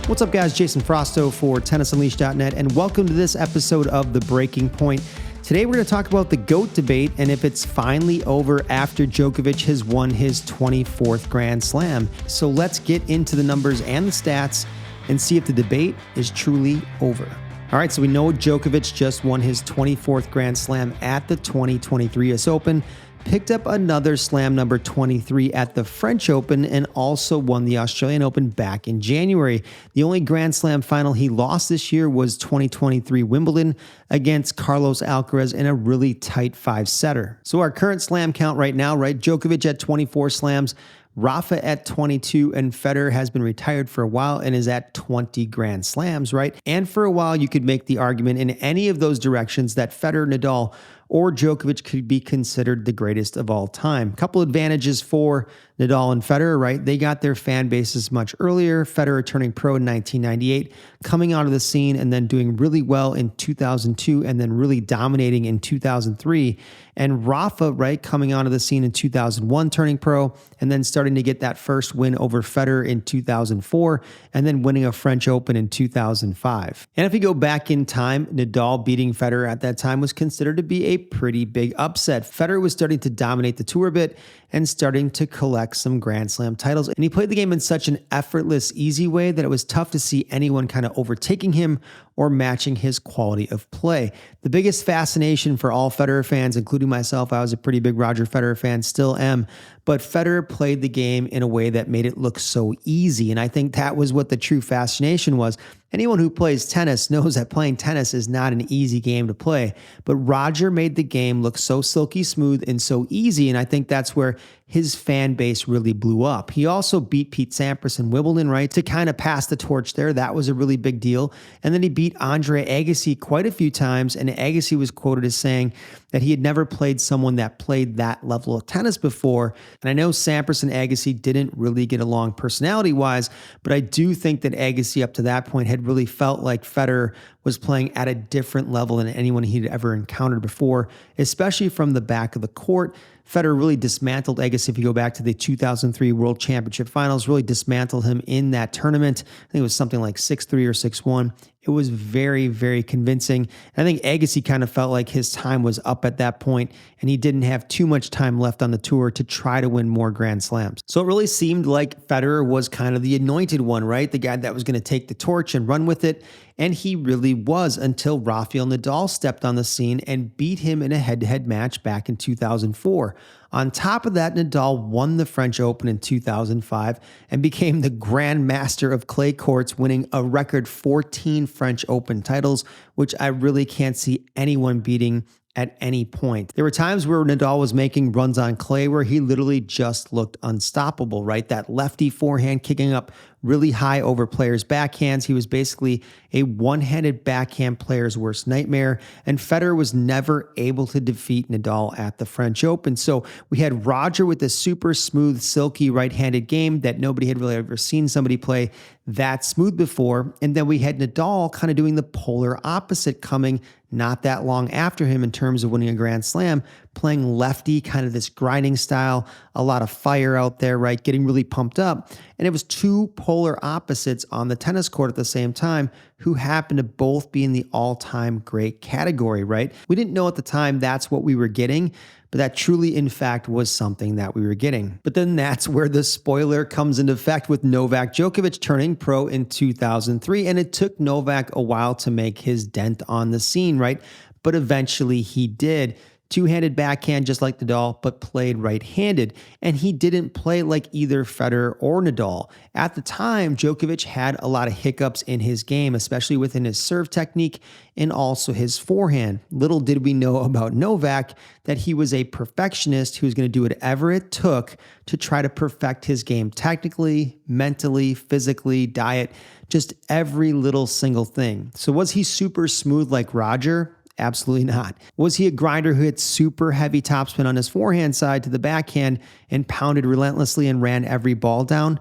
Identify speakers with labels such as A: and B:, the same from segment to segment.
A: What's up, guys? Jason Frausto for TennisUnleashed.net, and welcome to this episode of The Breaking Point. Today, we're going to talk about the GOAT debate and if it's finally over after Djokovic has won his 24th Grand Slam. So let's get into the numbers and the stats and see if the debate is truly over. All right, so we know Djokovic just won his 24th Grand Slam at the 2023 US Open, picked up another slam number 23 at the French Open, and also won the Australian Open back in January. The only Grand Slam final he lost this year was 2023 Wimbledon against Carlos Alcaraz in a really tight five-setter. So our current slam count right now, right? Djokovic at 24 slams, Rafa at 22, and Federer has been retired for a while and is at 20 Grand Slams, right? And for a while, you could make the argument in any of those directions that Federer, Nadal, or Djokovic could be considered the greatest of all time. Couple advantages for Nadal and Federer, right? They got their fan bases much earlier. Federer turning pro in 1998, coming onto the scene and then doing really well in 2002 and then really dominating in 2003. And Rafa, right, coming onto the scene in 2001, turning pro, and then starting to get that first win over Federer in 2004, and then winning a French Open in 2005. And if you go back in time, Nadal beating Federer at that time was considered to be a pretty big upset. Federer was starting to dominate the tour a bit and starting to collect some Grand Slam titles. And he played the game in such an effortless, easy way that it was tough to see anyone kind of overtaking him or matching his quality of play. The biggest fascination for all Federer fans, including myself, I was a pretty big Roger Federer fan, still am, but Federer played the game in a way that made it look so easy. And I think that was what the true fascination was. Anyone who plays tennis knows that playing tennis is not an easy game to play, but Roger made the game look so silky smooth and so easy, and I think that's where his fan base really blew up. He also beat Pete Sampras in Wimbledon, right, to kind of pass the torch there. That was a really big deal. And then he beat Andre Agassi quite a few times, and Agassi was quoted as saying that he had never played someone that played that level of tennis before. And I know Sampras and Agassi didn't really get along personality-wise, but I do think that Agassi up to that point had really felt like Federer was playing at a different level than anyone he'd ever encountered before, especially from the back of the court. Federer really dismantled Agassi. If you go back to the 2003 World Championship Finals, really dismantled him in that tournament. I think it was something like 6-3 or 6-1. It was very, very convincing. And I think Agassi kind of felt like his time was up at that point, and he didn't have too much time left on the tour to try to win more Grand Slams. So it really seemed like Federer was kind of the anointed one, right? The guy that was going to take the torch and run with it. And he really was, until Rafael Nadal stepped on the scene and beat him in a head-to-head match back in 2004. On top of that, Nadal won the French Open in 2005 and became the Grand Master of clay courts, winning a record 14 French Open titles, which I really can't see anyone beating at any point. There were times where Nadal was making runs on clay where he literally just looked unstoppable, right? That lefty forehand kicking up really high over players' backhands. He was basically a one-handed backhand player's worst nightmare, and Federer was never able to defeat Nadal at the French Open. So we had Roger with a super smooth, silky right-handed game that nobody had really ever seen somebody play that smooth before, and then we had Nadal kind of doing the polar opposite, coming not that long after him in terms of winning a Grand Slam, playing lefty, kind of this grinding style, a lot of fire out there, right? Getting really pumped up. And it was two polar opposites on the tennis court at the same time who happened to both be in the all-time great category, right? We didn't know at the time that's what we were getting, but that truly, in fact, was something that we were getting. But then that's where the spoiler comes into effect with Novak Djokovic turning pro in 2003. And it took Novak a while to make his dent on the scene, right? But eventually he did. Two-handed backhand just like Nadal, but played right-handed. And he didn't play like either Federer or Nadal. At the time, Djokovic had a lot of hiccups in his game, especially within his serve technique and also his forehand. Little did we know about Novak that he was a perfectionist who was going to do whatever it took to try to perfect his game technically, mentally, physically, diet, just every little single thing. So was he super smooth like Roger? Absolutely not. Was he a grinder who hit super heavy topspin on his forehand side to the backhand and pounded relentlessly and ran every ball down?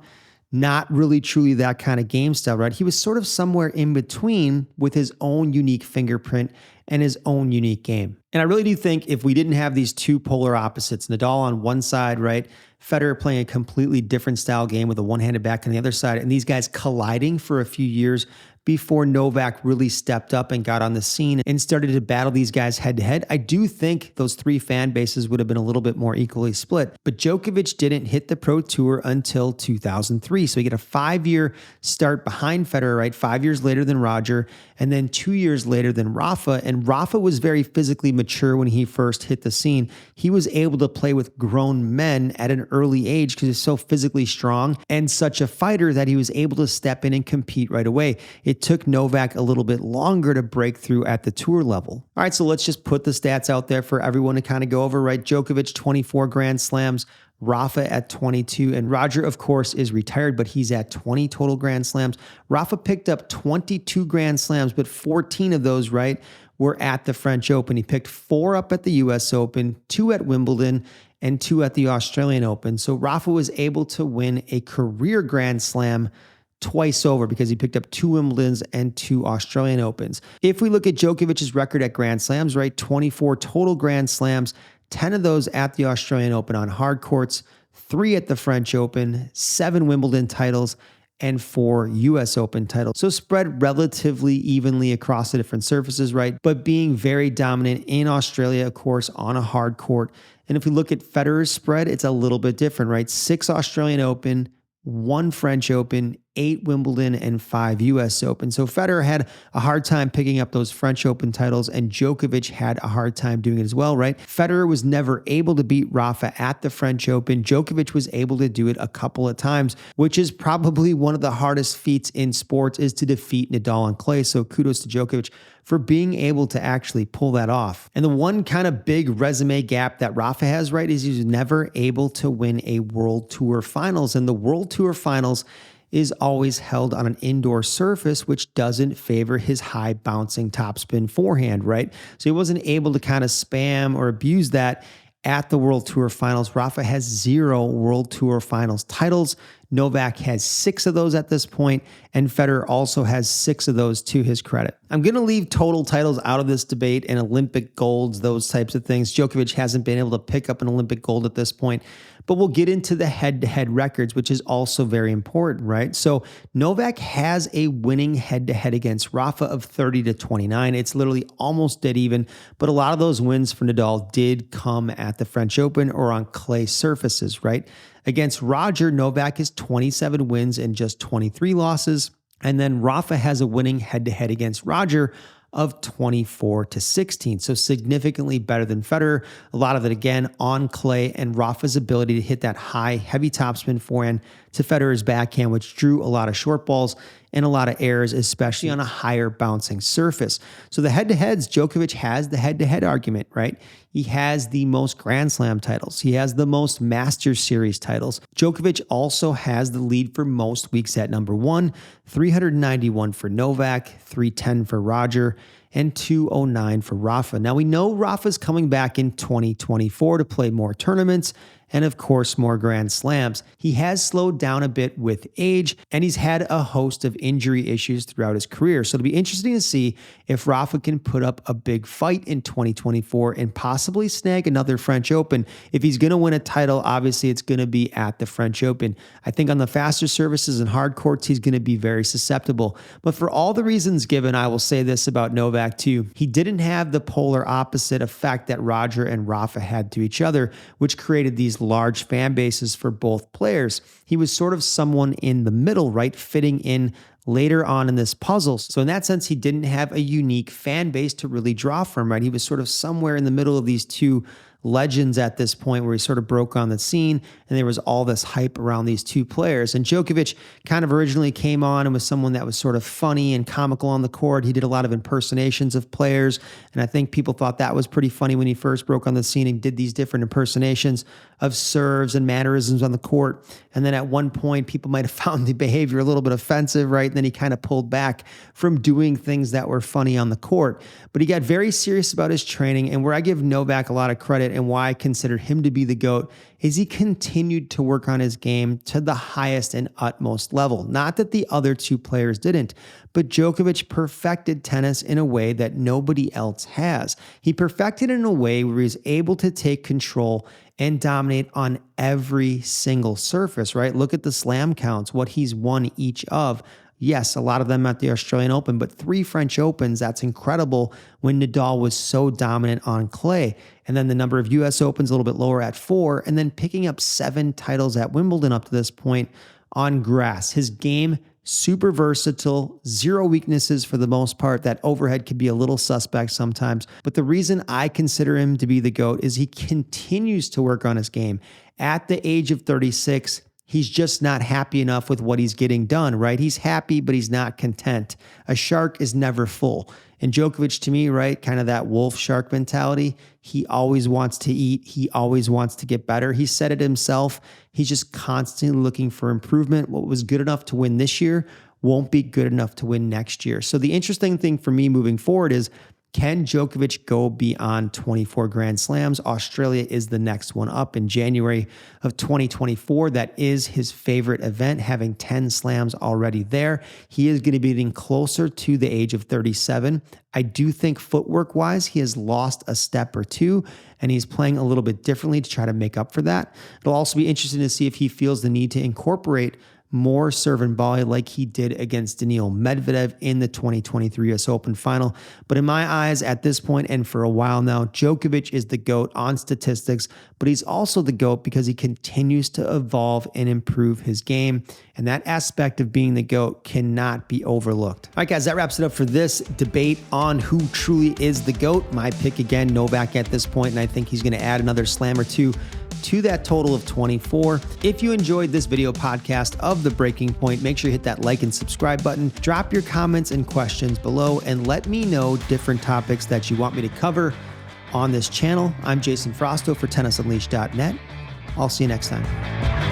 A: Not really truly that kind of game style, right? He was sort of somewhere in between with his own unique fingerprint and his own unique game. And I really do think if we didn't have these two polar opposites, Nadal on one side, right? Federer playing a completely different style game with a one-handed back on the other side, and these guys colliding for a few years before Novak really stepped up and got on the scene and started to battle these guys head to head, I do think those three fan bases would have been a little bit more equally split. But Djokovic didn't hit the Pro Tour until 2003. So he get a 5-year start behind Federer, right? 5 years later than Roger, and then 2 years later than Rafa. And Rafa was very physically mature when he first hit the scene. He was able to play with grown men at an early age because he's so physically strong and such a fighter that he was able to step in and compete right away. It took Novak a little bit longer to break through at the tour level. All right, so let's just put the stats out there for everyone to kind of go over, right? Djokovic, 24 Grand Slams, Rafa at 22, and Roger, of course, is retired, but he's at 20 total Grand Slams. Rafa picked up 22 Grand Slams, but 14 of those, right, were at the French Open. He picked 4 up at the US Open, 2 at Wimbledon, and 2 at the Australian Open. So Rafa was able to win a career Grand Slam twice over because he picked up 2 Wimbledons and 2 Australian Opens. If we look at Djokovic's record at Grand Slams, right, 24 total Grand Slams, 10 of those at the Australian Open on hard courts, 3 at the French Open, 7 Wimbledon titles, and 4 US Open titles. So spread relatively evenly across the different surfaces, right? But being very dominant in Australia, of course, on a hard court. And if we look at Federer's spread, it's a little bit different, right? 6 Australian Open, 1 French Open, 8 Wimbledon, and 5 US Open. So Federer had a hard time picking up those French Open titles, and Djokovic had a hard time doing it as well, right? Federer was never able to beat Rafa at the French Open. Djokovic was able to do it a couple of times, which is probably one of the hardest feats in sports, is to defeat Nadal on clay. So kudos to Djokovic for being able to actually pull that off. And the one kind of big resume gap that Rafa has, right, is he's never able to win a World Tour Finals. And the World Tour Finals is always held on an indoor surface, which doesn't favor his high bouncing topspin forehand, right? So he wasn't able to kind of spam or abuse that at the World Tour Finals. Rafa has 0 World Tour Finals titles. Novak has 6 of those at this point, and Federer also has 6 of those to his credit. I'm going to leave total titles out of this debate and Olympic golds, those types of things. Djokovic hasn't been able to pick up an Olympic gold at this point, but we'll get into the head-to-head records, which is also very important, right? So Novak has a winning head-to-head against Rafa of 30-29. It's literally almost dead even, but a lot of those wins for Nadal did come at the French Open or on clay surfaces, right? Against Roger, Novak is 27 wins and just 23 losses. And then Rafa has a winning head-to-head against Roger of 24-16. So significantly better than Federer. A lot of it, again, on clay, and Rafa's ability to hit that high, heavy topspin forehand to Federer's backhand, which drew a lot of short balls and a lot of errors, especially on a higher bouncing surface. So the head-to-heads, Djokovic has the head-to-head argument, right? He has the most Grand Slam titles. He has the most Masters Series titles. Djokovic also has the lead for most weeks at number 1, 391 for Novak, 310 for Roger, and 209 for Rafa. Now we know Rafa's coming back in 2024 to play more tournaments and of course more Grand Slams. He has slowed down a bit with age, and he's had a host of injury issues throughout his career. So it'll be interesting to see if Rafa can put up a big fight in 2024 and possibly snag another French Open. If he's going to win a title, obviously it's going to be at the French Open. I think on the faster surfaces and hard courts, he's going to be very susceptible. But for all the reasons given, I will say this about Novak too. He didn't have the polar opposite effect that Roger and Rafa had to each other, which created these large fan bases for both players. He was sort of someone in the middle, right? Fitting in later on in this puzzle. So in that sense, he didn't have a unique fan base to really draw from, right? He was sort of somewhere in the middle of these two legends at this point where he sort of broke on the scene, and there was all this hype around these two players. And Djokovic kind of originally came on and was someone that was sort of funny and comical on the court. He did a lot of impersonations of players, and I think people thought that was pretty funny when he first broke on the scene and did these different impersonations of serves and mannerisms on the court. And then at one point, people might have found the behavior a little bit offensive, right? And then he kind of pulled back from doing things that were funny on the court. But he got very serious about his training, and where I give Novak a lot of credit, and why I consider him to be the GOAT is he continued to work on his game to the highest and utmost level. Not that the other two players didn't, but Djokovic perfected tennis in a way that nobody else has. He perfected it in a way where he's able to take control and dominate on every single surface, right? Look at the slam counts, what he's won each of. Yes, a lot of them at the Australian Open, but 3 French Opens, that's incredible when Nadal was so dominant on clay. And then the number of US Opens a little bit lower at 4, and then picking up 7 titles at Wimbledon up to this point on grass. His game, super versatile, 0 weaknesses for the most part. That overhead can be a little suspect sometimes. But the reason I consider him to be the GOAT is he continues to work on his game. At the age of 36, he's just not happy enough with what he's getting done, right? He's happy, but he's not content. A shark is never full. And Djokovic, to me, right, kind of that wolf shark mentality. He always wants to eat. He always wants to get better. He said it himself. He's just constantly looking for improvement. What was good enough to win this year won't be good enough to win next year. So the interesting thing for me moving forward is, can Djokovic go beyond 24 Grand Slams? Australia is the next one up in January of 2024. That is his favorite event, having 10 slams already there. He is going to be getting closer to the age of 37. I do think footwork-wise, he has lost a step or two, and he's playing a little bit differently to try to make up for that. It'll also be interesting to see if he feels the need to incorporate more serve and volley like he did against Daniil Medvedev in the 2023 US Open final. But in my eyes, at this point and for a while now, Djokovic is the GOAT on statistics, but he's also the GOAT because he continues to evolve and improve his game. And that aspect of being the GOAT cannot be overlooked. All right, guys, that wraps it up for this debate on who truly is the GOAT. My pick again, Novak at this point, and I think he's going to add another slam or two to that total of 24. If you enjoyed this video podcast of The Breaking Point, make sure you hit that like and subscribe button. Drop your comments and questions below and let me know different topics that you want me to cover on this channel. I'm Jason Frausto for TennisUnleashed.net. I'll see you next time.